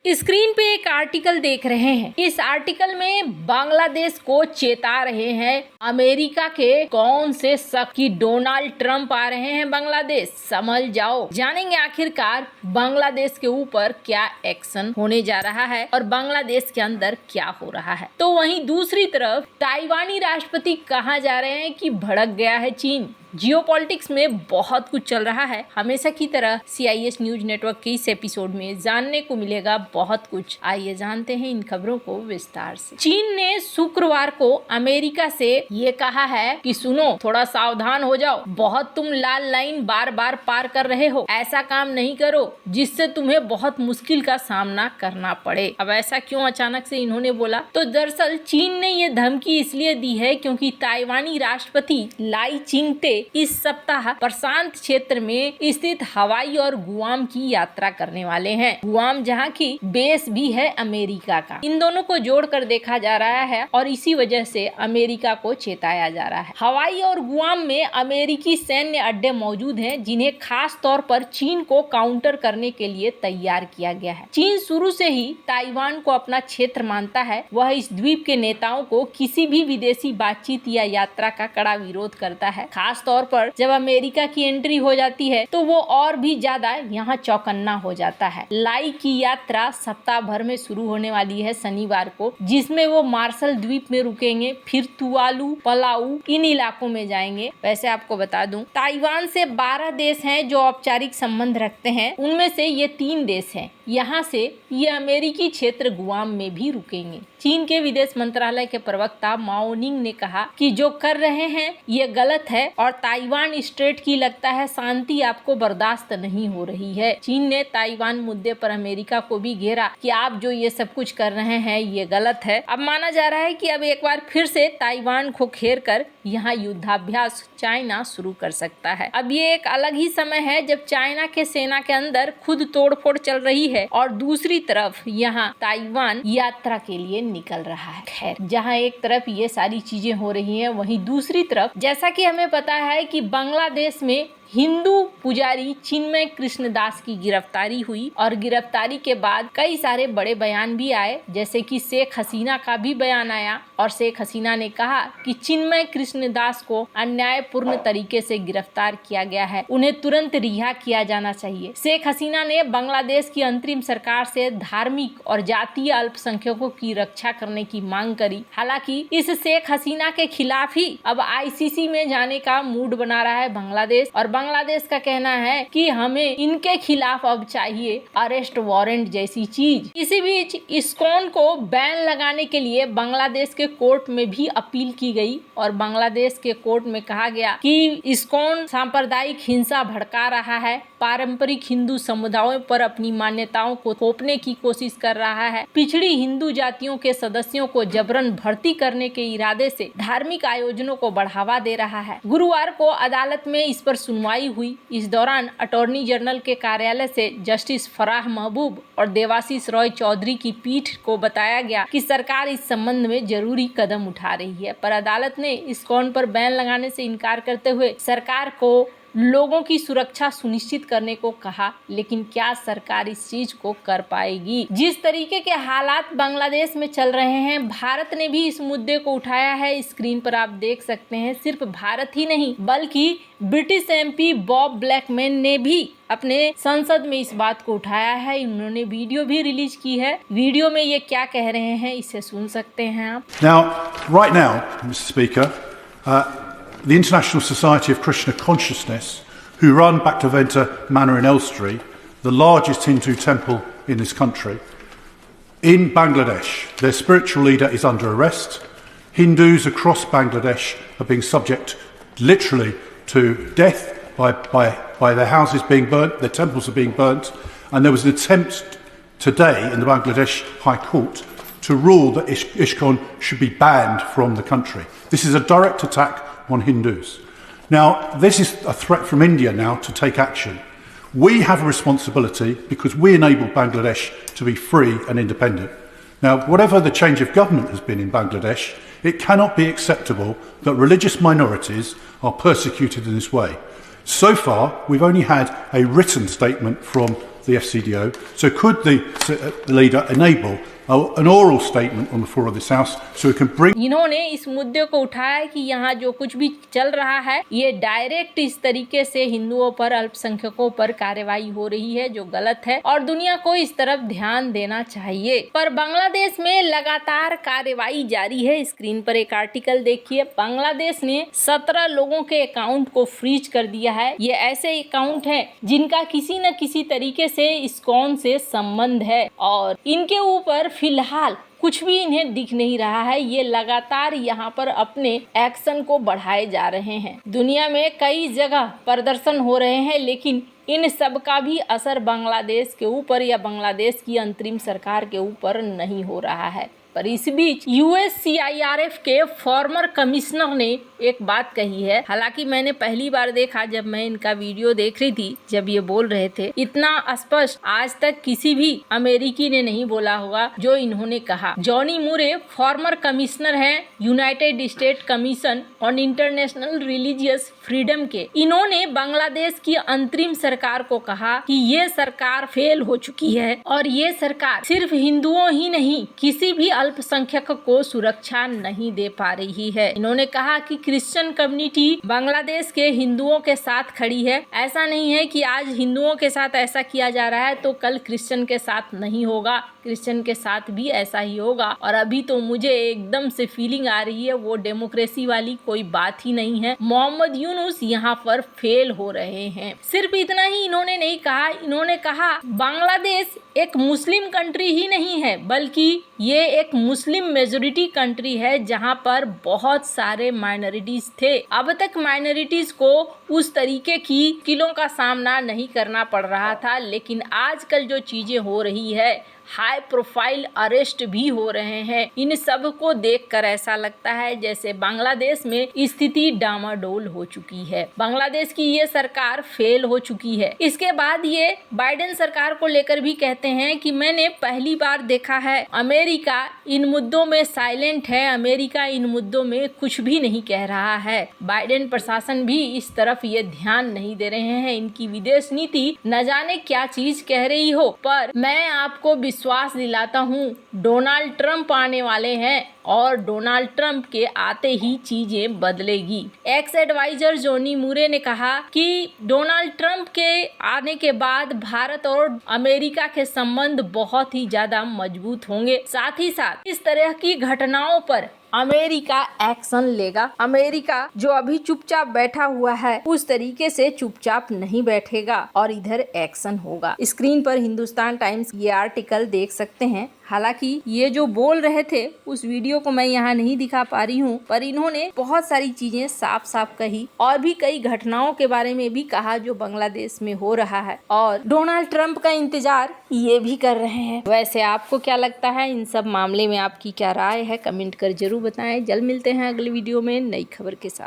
Screen पे एक article देख रहे हैं। इस आर्टिकल में बांग्लादेश को चेता रहे हैं अमेरिका के कौन से शख्स कि डोनाल्ड ट्रंप आ रहे हैं बांग्लादेश, समझ जाओ। जानेंगे आखिरकार बांग्लादेश के ऊपर क्या एक्शन होने जा रहा है और बांग्लादेश के अंदर क्या हो रहा है। तो वहीं दूसरी तरफ ताइवानी राष्ट्रपति कहा जा रहे हैं कि भड़क गया है चीन। जियोपॉलिटिक्स में बहुत कुछ चल रहा है। हमेशा की तरह CIS न्यूज नेटवर्क के इस एपिसोड में जानने को मिलेगा बहुत कुछ। आइए जानते हैं इन खबरों को विस्तार से। चीन ने शुक्रवार को अमेरिका से ये कहा है कि सुनो, थोड़ा सावधान हो जाओ, बहुत तुम लाल लाइन बार बार पार कर रहे हो। ऐसा काम नहीं करो जिससे तुम्हें बहुत मुश्किल का सामना करना पड़े। अब ऐसा क्यों अचानक से इन्होंने बोला? तो दरअसल चीन ने ये धमकी इसलिए दी है क्योंकि ताइवानी राष्ट्रपति लाई चिंगते इस सप्ताह प्रशांत क्षेत्र में स्थित हवाई और गुआम की यात्रा करने वाले हैं। गुआम जहां की बेस भी है अमेरिका का। इन दोनों को जोड़कर देखा जा रहा है और इसी वजह से अमेरिका को चेताया जा रहा है। हवाई और गुआम में अमेरिकी सैन्य अड्डे मौजूद हैं जिन्हें खास तौर पर चीन को काउंटर करने के लिए तैयार किया गया है। चीन शुरू से ही ताइवान को अपना क्षेत्र मानता है। वह इस द्वीप के नेताओं को किसी भी विदेशी बातचीत या यात्रा का कड़ा विरोध करता है। खास तौर पर जब अमेरिका की एंट्री हो जाती है तो वो और भी ज्यादा यहाँ चौकन्ना हो जाता है। लाई की यात्रा सप्ताह भर में शुरू होने वाली है शनिवार को, जिसमें वो मार्शल द्वीप में रुकेंगे, फिर तुवालू, पलाऊ इन इलाकों में जाएंगे। वैसे आपको बता दूं, ताइवान से 12 देश हैं जो औपचारिक संबंध रखते हैं। उनमें से ये 3 देश हैं। यहाँ से ये अमेरिकी क्षेत्र गुआम में भी रुकेंगे। चीन के विदेश मंत्रालय के प्रवक्ता माओनिंग ने कहा कि जो कर रहे हैं ये गलत है और ताइवान स्ट्रेट की लगता है शांति आपको बर्दाश्त नहीं हो रही है। चीन ने ताइवान मुद्दे पर अमेरिका को भी घेरा कि आप जो ये सब कुछ कर रहे हैं ये गलत है। अब माना जा रहा है कि अब एक बार फिर से ताइवान को घेर कर यहाँ युद्धाभ्यास चाइना शुरू कर सकता है। अब ये एक अलग ही समय है जब चाइना के सेना के अंदर खुद तोड़फोड़ चल रही है और दूसरी तरफ यहाँ ताइवान यात्रा के लिए निकल रहा है। खैर, जहाँ एक तरफ ये सारी चीजें हो रही हैं, वहीं दूसरी तरफ जैसा कि हमें पता है कि बांग्लादेश में हिंदू पुजारी चिन्मय कृष्णदास की गिरफ्तारी हुई और गिरफ्तारी के बाद कई सारे बड़े बयान भी आए, जैसे कि शेख हसीना का भी बयान आया और शेख हसीना ने कहा कि चिन्मय कृष्णदास को अन्यायपूर्ण तरीके से गिरफ्तार किया गया है, उन्हें तुरंत रिहा किया जाना चाहिए। शेख हसीना ने बांग्लादेश की अंतरिम सरकार से धार्मिक और जातीय अल्पसंख्यकों की रक्षा करने की मांग करी। हालांकि इस शेख हसीना के खिलाफ ही अब ICC में जाने का मूड बना रहा है बांग्लादेश, और बांग्लादेश का कहना है कि हमें इनके खिलाफ अब चाहिए अरेस्ट वारंट जैसी चीज। इसी बीच इस्कॉन को बैन लगाने के लिए बांग्लादेश के कोर्ट में भी अपील की गई और बांग्लादेश के कोर्ट में कहा गया कि इस्कॉन सांप्रदायिक हिंसा भड़का रहा है, पारंपरिक हिंदू समुदायों पर अपनी मान्यताओं को थोपने की कोशिश कर रहा है, पिछड़ी हिंदू जातियों के सदस्यों को जबरन भर्ती करने के इरादे से धार्मिक आयोजनों को बढ़ावा दे रहा है। गुरुवार को अदालत में इस पर सुनवाई हुई। इस दौरान अटॉर्नी जनरल के कार्यालय से जस्टिस फराह महबूब और देवाशीष रॉय चौधरी की पीठ को बताया गया कि सरकार इस संबंध में जरूरी कदम उठा रही है, पर अदालत ने इस्कॉन पर बैन लगाने से इनकार करते हुए सरकार को लोगों की सुरक्षा सुनिश्चित करने को कहा। लेकिन क्या सरकार इस चीज को कर पाएगी? जिस तरीके के हालात बांग्लादेश में चल रहे हैं, भारत ने भी इस मुद्दे को उठाया है। स्क्रीन पर आप देख सकते हैं, सिर्फ भारत ही नहीं बल्कि ब्रिटिश MP बॉब ब्लैकमैन ने भी अपने संसद में इस बात को उठाया है। उन्होंने वीडियो भी रिलीज की है। वीडियो में ये क्या कह रहे हैं इसे सुन सकते हैं आप। Right now, Mr. Speaker, the International Society of Krishna Consciousness, who run Bhaktivedanta Manor in Elstree, the largest Hindu temple in this country, in Bangladesh, their spiritual leader is under arrest. Hindus across Bangladesh are being subject literally to death by their houses being burnt, their temples are being burnt, and there was an attempt today in the Bangladesh High Court to rule that ISKCON should be banned from the country. This is a direct attack on Hindus. Now, this is a threat from India now to take action. We have a responsibility because we enabled Bangladesh to be free and independent. Now, whatever the change of government has been in Bangladesh, it cannot be acceptable that religious minorities are persecuted in this way. So far, we've only had a written statement from the FCDO. So could the leader enable an oral statement on the floor of this House so we can bring... इन्होंने इस मुद्दे को उठाया कि यहाँ जो कुछ भी चल रहा है ये डायरेक्ट इस तरीके से हिंदुओं पर, अल्पसंख्यकों पर कार्रवाई हो रही है जो गलत है और दुनिया को इस तरफ ध्यान देना चाहिए। पर बांग्लादेश में लगातार कार्रवाई जारी है। स्क्रीन पर एक आर्टिकल देखिए। बांग्लादेश ने 17 लोगों के अकाउंट को फ्रीज कर दिया है। ये ऐसे अकाउंट हैं जिनका किसी न किसी तरीके से इस्कॉन से संबंध है और इनके ऊपर फिलहाल कुछ भी इन्हें दिख नहीं रहा है। ये लगातार यहाँ पर अपने एक्शन को बढ़ाए जा रहे हैं। दुनिया में कई जगह प्रदर्शन हो रहे हैं लेकिन इन सब का भी असर बांग्लादेश के ऊपर या बांग्लादेश की अंतरिम सरकार के ऊपर नहीं हो रहा है। पर इस बीच USCIRF के फॉर्मर कमिश्नर ने एक बात कही है। हालांकि मैंने पहली बार देखा जब मैं इनका वीडियो देख रही थी, जब ये बोल रहे थे, इतना स्पष्ट आज तक किसी भी अमेरिकी ने नहीं बोला होगा जो इन्होंने कहा। जॉनी मुरे फॉर्मर कमिश्नर हैं United state commission on international religious freedom के। इन्होंने बांग्लादेश की अंतरिम सरकार को कहा कि ये सरकार फेल हो चुकी है और ये सरकार सिर्फ हिंदुओं ही नहीं किसी भी अल्पसंख्यक को सुरक्षा नहीं दे पा रही है। इन्होंने कहा कि क्रिश्चियन कम्युनिटी बांग्लादेश के हिंदुओं के साथ खड़ी है। ऐसा नहीं है कि आज हिंदुओं के साथ ऐसा किया जा रहा है तो कल क्रिश्चियन के साथ नहीं होगा, क्रिश्चियन के साथ भी ऐसा ही होगा। और अभी तो मुझे एकदम से फीलिंग आ रही है वो डेमोक्रेसी वाली कोई बात ही नहीं है। मोहम्मद यूनुस यहाँ पर फेल हो रहे हैं। सिर्फ इतना ही इन्होंने नहीं कहा, इन्होंने कहा बांग्लादेश एक मुस्लिम कंट्री ही नहीं है बल्कि ये एक मुस्लिम मेजोरिटी कंट्री है जहां पर बहुत सारे माइनॉरिटीज थे। अब तक माइनॉरिटीज को उस तरीके की मुश्किलों का सामना नहीं करना पड़ रहा था, लेकिन आजकल जो चीजें हो रही है, हाई प्रोफाइल अरेस्ट भी हो रहे हैं, इन सब को देखकर ऐसा लगता है जैसे बांग्लादेश में स्थिति डामाडोल हो चुकी है। बांग्लादेश की ये सरकार फेल हो चुकी है। इसके बाद ये बाइडेन सरकार को लेकर भी कहते हैं कि मैंने पहली बार देखा है अमेरिका इन मुद्दों में साइलेंट है, अमेरिका इन मुद्दों में कुछ भी नहीं कह रहा है। बाइडेन प्रशासन भी इस तरफ ये ध्यान नहीं दे रहे हैं। इनकी विदेश नीति न जाने क्या चीज कह रही हो, पर मैं आपको विश्वास दिलाता हूँ डोनाल्ड ट्रंप आने वाले हैं और डोनाल्ड ट्रंप के आते ही चीजें बदलेगी। एक्स एडवाइजर जॉनी मुरे ने कहा कि डोनाल्ड ट्रंप के आने के बाद भारत और अमेरिका के संबंध बहुत ही ज्यादा मजबूत होंगे। साथ ही साथ इस तरह की घटनाओं पर अमेरिका एक्शन लेगा। अमेरिका जो अभी चुपचाप बैठा हुआ है उस तरीके से चुपचाप नहीं बैठेगा और इधर एक्शन होगा। स्क्रीन पर हिंदुस्तान टाइम्स ये आर्टिकल देख सकते हैं। हालांकि ये जो बोल रहे थे उस वीडियो को मैं यहाँ नहीं दिखा पा रही हूँ, पर इन्होंने बहुत सारी चीजें साफ साफ कही और भी कई घटनाओं के बारे में भी कहा जो बांग्लादेश में हो रहा है और डोनाल्ड ट्रंप का इंतजार ये भी कर रहे हैं। वैसे आपको क्या लगता है इन सब मामले में, आपकी क्या राय है, कमेंट कर जरूर बताएं। जल्द मिलते हैं अगले वीडियो में नई खबर के साथ।